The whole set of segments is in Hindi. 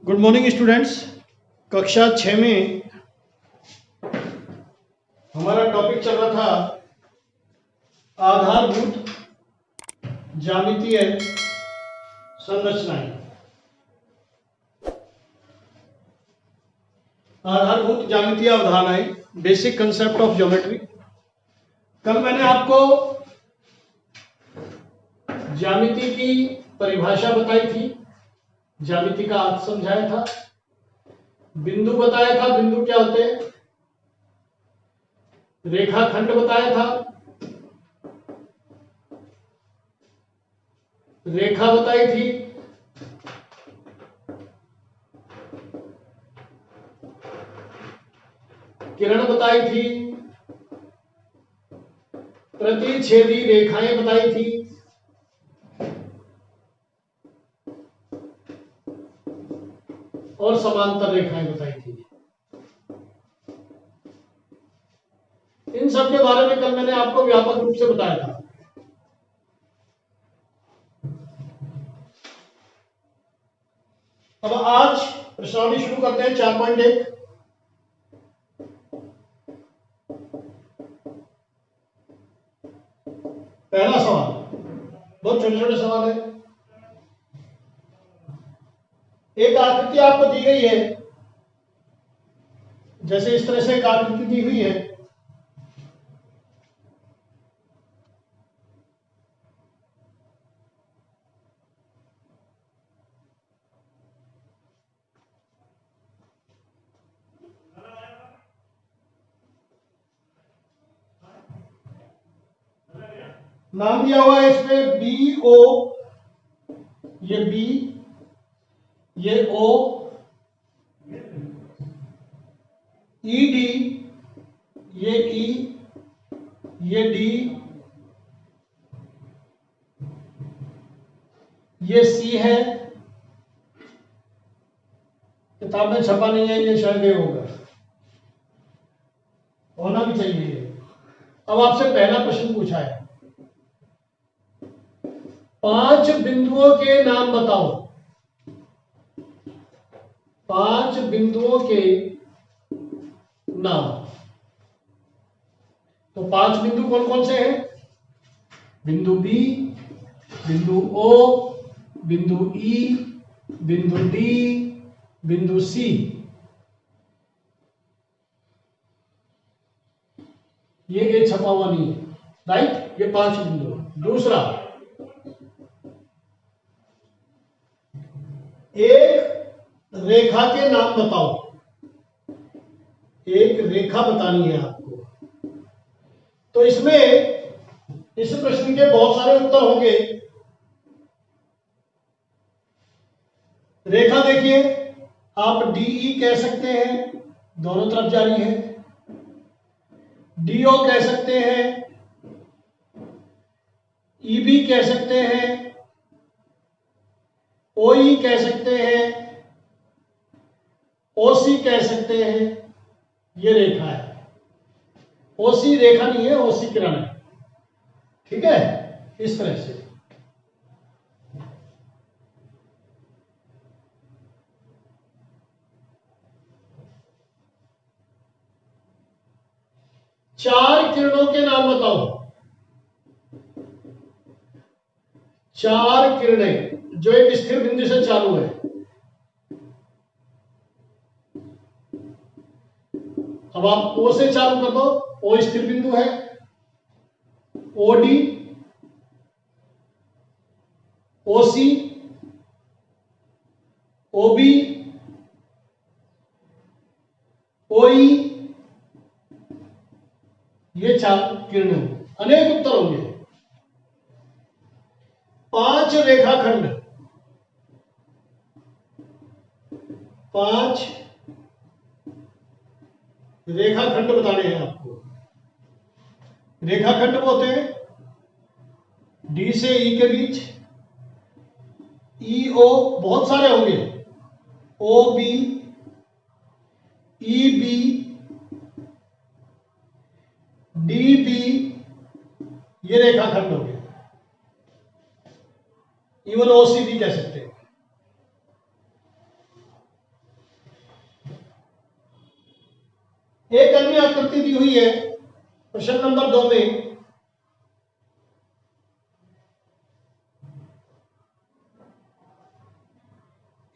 Good morning students. कक्षा 6 में हमारा टॉपिक चल रहा था आधारभूत ज्यामितीय संरचनाएं। आधारभूत ज्यामितीय अवधारणाएं, बेसिक कंसेप्ट ऑफ ज्योमेट्री। कल मैंने आपको ज्यामिति की परिभाषा बताई थी, ज्यामिति का अर्थ समझाया था, बिंदु बताया था, बिंदु क्या होते हैं, रेखाखंड बताया था, रेखा बताई थी, किरण बताई थी, प्रतिच्छेदी रेखाएं बताई थी, और समांतर रेखाएं बताई थी। इन सब के बारे में कल मैंने आपको व्यापक रूप से बताया था। अब आज प्रश्नावली शुरू करते हैं। 4.1 पहला सवाल, बहुत छोटे छोटे सवाल है। एक आकृति आपको दी गई है, जैसे इस तरह से एक आकृति दी हुई है। नाम दिया हुआ है इसमें बी ओ, ये बी, ये ओ, ई डी, ये ई, ये डी, ये सी है। किताब में छपा नहीं है, ये शायद ये होगा, होना भी चाहिए। अब आपसे पहला प्रश्न पूछा है, 5 बिंदुओं के नाम बताओ। 5 बिंदुओं के नाम। तो 5 बिंदु कौन कौन से हैं? बिंदु बी, बिंदु ओ, बिंदु ई, बिंदु डी, बिंदु सी। ये ए छपा हुआ नहीं है, राइट? ये 5 बिंदु। दूसरा, एक रेखा के नाम बताओ। एक रेखा बतानी है आपको। तो इसमें इस प्रश्न के बहुत सारे उत्तर होंगे। रेखा देखिए, आप डीई कह सकते हैं, दोनों तरफ जा रही है। डीओ कह सकते हैं, ईबी कह सकते हैं, ओई कह सकते हैं, ओसी कह सकते हैं। ये रेखा है। ओसी रेखा नहीं है, ओसी किरण है। ठीक है, इस तरह से। चार किरणों के नाम बताओ। 4 किरणें जो एक स्थिर बिंदु से चालू है। अब आप ओ से चालू कर दो, ओ स्थिर बिंदु है। ओडी, ओसी, ओबी, ओई, ये 4 किरणें। अनेक उत्तर होंगे। 5 रेखाखंड, 5 रेखाखंड बताने हैं आपको। रेखाखंड वो होते हैं डी से ई के बीच, ई ओ बहुत सारे होंगे, O B, E B, D B, ये रेखाखंड हो गए। इवन ओसी भी कह सकते हैं। आकृति दी हुई है प्रश्न नंबर 2 में।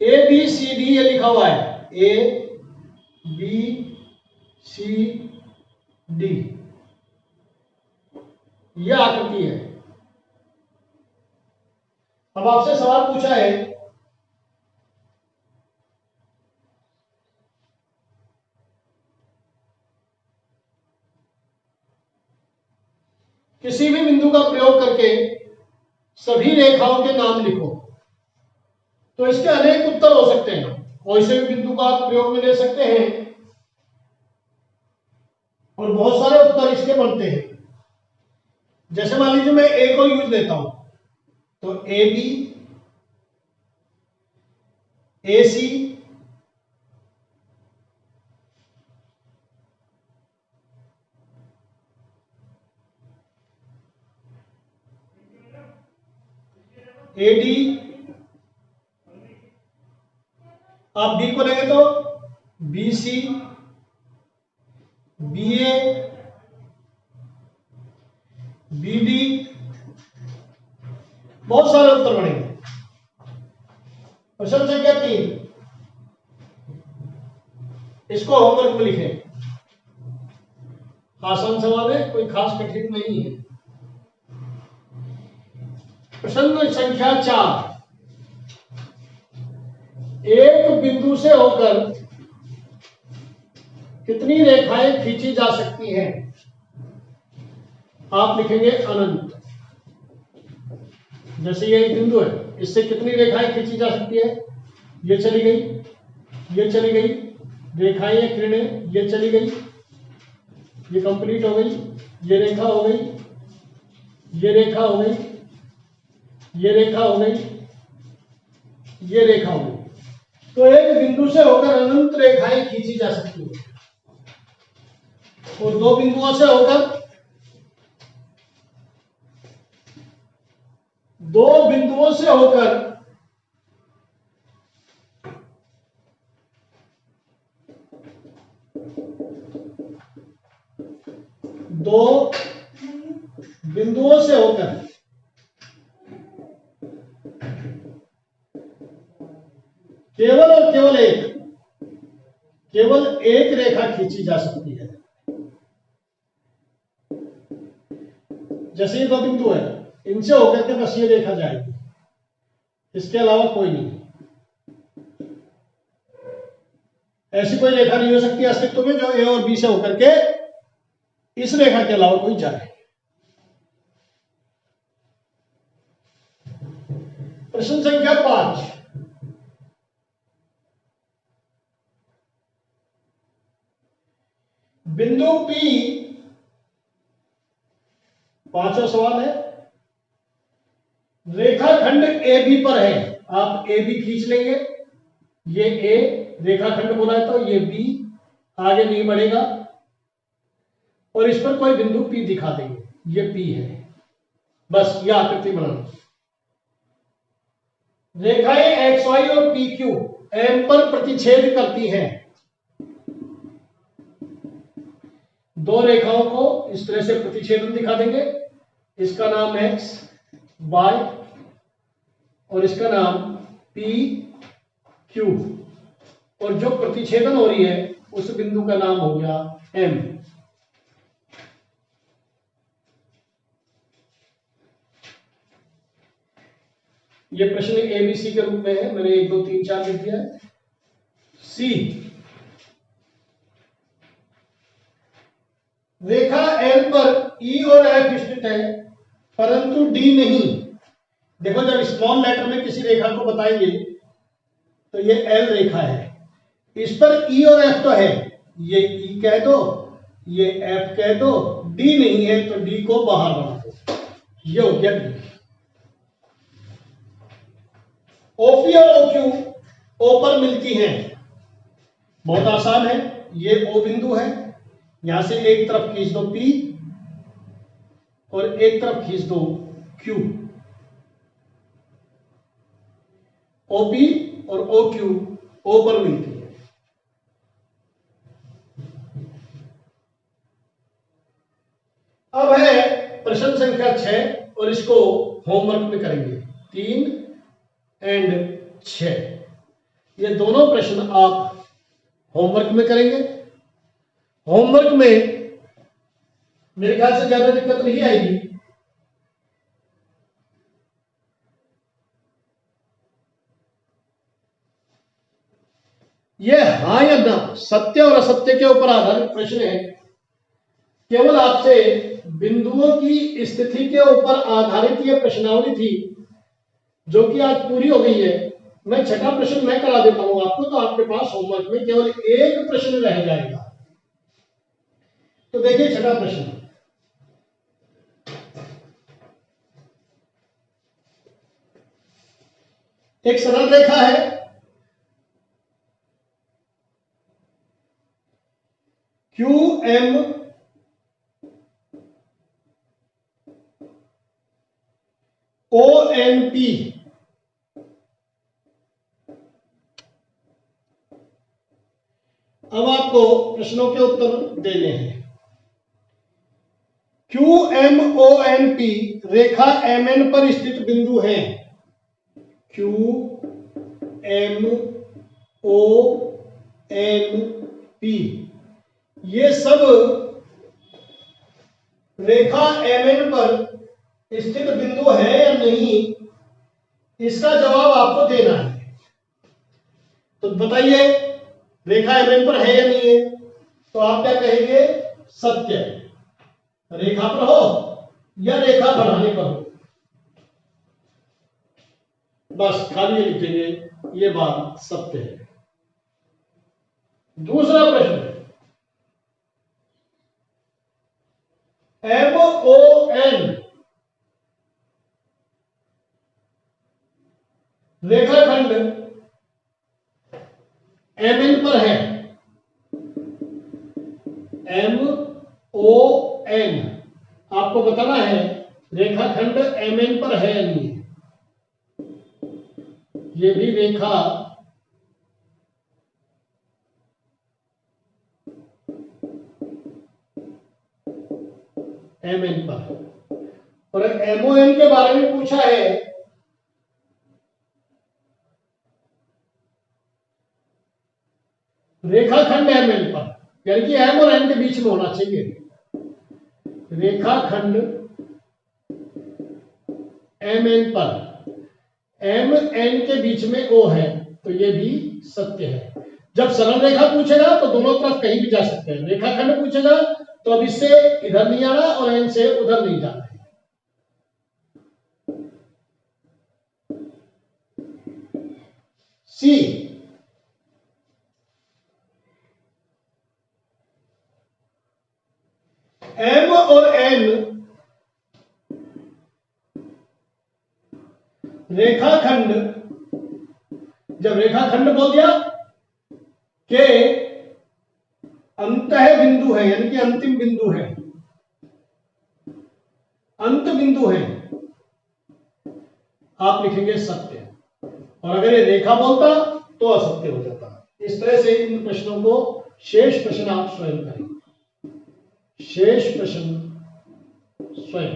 ए बी सी डी ये लिखा हुआ है, ए बी सी डी यह आकृति है। अब आपसे सवाल पूछा है किसी भी बिंदु का प्रयोग करके सभी रेखाओं के नाम लिखो। तो इसके अनेक उत्तर हो सकते हैं, कोई से भी बिंदु का आप प्रयोग में ले सकते हैं और बहुत सारे उत्तर इसके बनते हैं। जैसे मान लीजिए मैं ए को यूज लेता हूं, तो A B, A C, A D, आप बी को लेंगे तो B C, B A, B D, बहुत सारे उत्तर बनेंगे। प्रश्न संख्या 3, इसको होमवर्क में लिखें। आसान सवाल है, कोई खास कठिन नहीं है। प्रश्न संख्या 4, एक बिंदु से होकर कितनी रेखाएं खींची जा सकती हैं? आप लिखेंगे अनंत। जैसे ये एक बिंदु है, इससे कितनी रेखाएं खींची जा सकती है? ये चली गई, ये चली गई, रेखाएं किरणें ये चली गई, ये कंप्लीट हो गई, ये रेखा हो गई, ये रेखा हो गई, ये रेखा हो गई, ये रेखा हो गई। तो एक बिंदु से होकर अनंत रेखाएं खींची जा सकती है। और दो बिंदुओं से होकर केवल और केवल एक रेखा खींची जा सकती है। जैसे ये दो बिंदु है, इनसे होकर के बस ये रेखा जाएगी, इसके अलावा कोई नहीं। ऐसी कोई रेखा नहीं हो सकती अस्तित्व में जो ए और बी से होकर के इस रेखा के अलावा कोई जाए। प्रश्न संख्या 5, बिंदु P, पांचवा सवाल है, रेखाखंड AB पर है। आप AB खींच लेंगे, ये A रेखाखंड बोला है तो ये B आगे नहीं बढ़ेगा और इस पर कोई बिंदु P दिखा देंगे, ये P है। बस यह आकृति बनाना। रेखाएं XY और PQ M पर प्रतिच्छेद करती हैं। दो रेखाओं को इस तरह से प्रतिच्छेदन दिखा देंगे, इसका नाम X Y और इसका नाम P Q, और जो प्रतिच्छेदन हो रही है उस बिंदु का नाम हो गया M। ये प्रश्न ABC के रूप में है, मैंने 1 2 3 4 लिख दिया है। C, रेखा L पर E और F स्थित है परंतु D नहीं। देखो जब स्मॉल लेटर में किसी रेखा को बताएंगे तो ये L रेखा है, इस पर E और F तो है, ये E कह दो, ये F कह दो, D नहीं है तो D को बाहर बना दो, ये हो गया D। OP और OQ O पर मिलती हैं। बहुत आसान है, ये O बिंदु है, यहां से एक तरफ खींच दो P और एक तरफ खींच दो Q। OP और OQ O पर मिलती है। अब है प्रश्न संख्या 6 और इसको होमवर्क में करेंगे 3 एंड 6। ये दोनों प्रश्न आप होमवर्क में करेंगे। होमवर्क में मेरे ख्याल से ज्यादा दिक्कत नहीं आएगी। यह हाँ या ना, सत्य और असत्य के ऊपर आधारित प्रश्न है। केवल आपसे बिंदुओं की स्थिति के ऊपर आधारित यह प्रश्नावली थी जो कि आज पूरी हो गई है। मैं छठा प्रश्न मैं करा देता हूं आपको, तो आपके पास होमवर्क में केवल एक प्रश्न रह जाएगा। तो देखिए छठा प्रश्न, एक सरल रेखा है, QM ONP अब आपको प्रश्नों के उत्तर देने हैं। QMONP रेखा MN पर स्थित बिंदु है। QMONP ये सब रेखा MN पर स्थित बिंदु है या नहीं, इसका जवाब आपको देना है। तो बताइए रेखा MN पर है या नहीं है, तो आप क्या कहेंगे? सत्य। रेखा पर हो या रेखा बढ़ाने पर हो, बस खाली ये लिखेंगे ये बात सत्य है। दूसरा प्रश्न, MON रेखाखंड MN पर है। MON आपको बताना है रेखाखंड MN पर है या नहीं। ये भी रेखा MN पर, और MON के बारे में पूछा है। रेखाखंड MN पर, यानी कि M और N के बीच में होना चाहिए। रेखाखंड MN पर MN के बीच में O है, तो ये भी सत्य है। जब सरल रेखा पूछेगा तो दोनों तरफ कहीं भी जा सकते हैं। रेखाखंड पूछेगा तो अब इससे इधर नहीं आना और N से उधर नहीं जाना है। C M और N रेखाखंड, जब रेखाखंड बोल दिया के अंतः बिंदु है, यानी कि अंतिम बिंदु है, अंत बिंदु है, आप लिखेंगे सत्य। और अगर ये रेखा बोलता तो असत्य हो जाता। इस तरह से इन प्रश्नों को शेष प्रश्न आप स्वयं करेंगे। शेष प्रश्न स्वयं।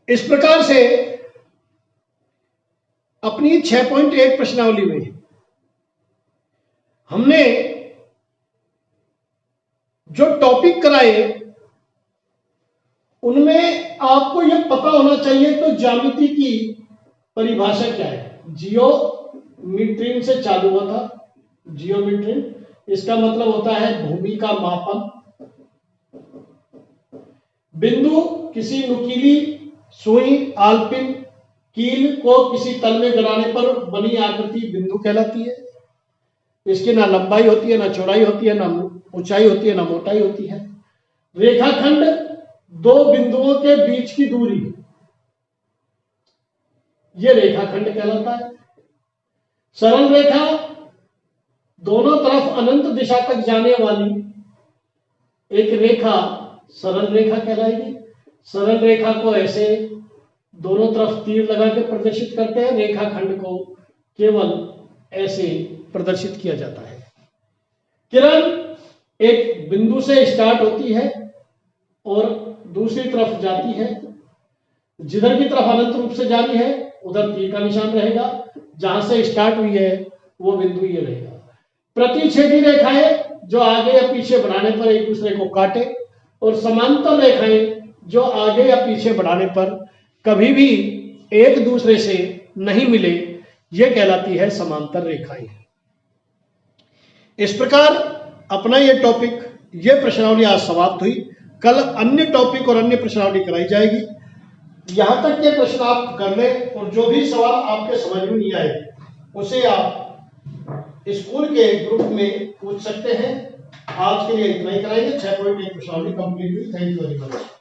इस प्रकार से अपनी 6.1 प्रश्नावली में हमने जो टॉपिक कराए उनमें आपको यह पता होना चाहिए तो ज्यामिति की परिभाषा क्या है। जियोमीट्रिन से चालू हुआ था। जियोमीट्रिन इसका मतलब होता है भूमि का मापन। बिंदु किसी नुकीली सुई, आलपिन कील को किसी तल में गड़ाने पर बनी आकृति बिंदु कहलाती है। इसकी ना लंबाई होती है, ना चौड़ाई होती है, ना ऊंचाई होती है, ना मोटाई होती है। रेखाखंड दो बिंदुओं के बीच की दूरी, यह रेखाखंड कहलाता है। सरल रेखा दोनों तरफ अनंत दिशा तक जाने वाली एक रेखा सरल रेखा कहलाएगी। सरल रेखा को ऐसे दोनों तरफ तीर लगा के प्रदर्शित करते हैं। रेखाखंड को केवल ऐसे प्रदर्शित किया जाता है। किरण एक बिंदु से स्टार्ट होती है और दूसरी तरफ जाती है। जिधर की तरफ अनंत रूप से जानी है उधर तीर का निशान रहेगा, जहां से स्टार्ट हुई है वो बिंदु ये रहेगा। प्रतिच्छेदी रेखाएं जो आगे या पीछे बढ़ाने पर एक दूसरे को काटे, और समांतर रेखाएं जो आगे या पीछे बढ़ाने पर कभी भी एक दूसरे से नहीं मिले, ये कहलाती है समांतर रेखाएं। इस प्रकार अपना ये टॉपिक, ये प्रश्नावली आज समाप्त हुई। कल अन्य टॉपिक और अन्य प्रश्नावली कराई जाएगी। यहां तक के प्रश्न आप कर लें, और जो भी सवाल आपके समझ में नहीं आए उसे आप स्कूल के ग्रुप में पूछ सकते हैं। आज के लिए इतना ही कराएंगे। 6.1 प्रश्नावली कंप्लीट हुई। Thank you very much.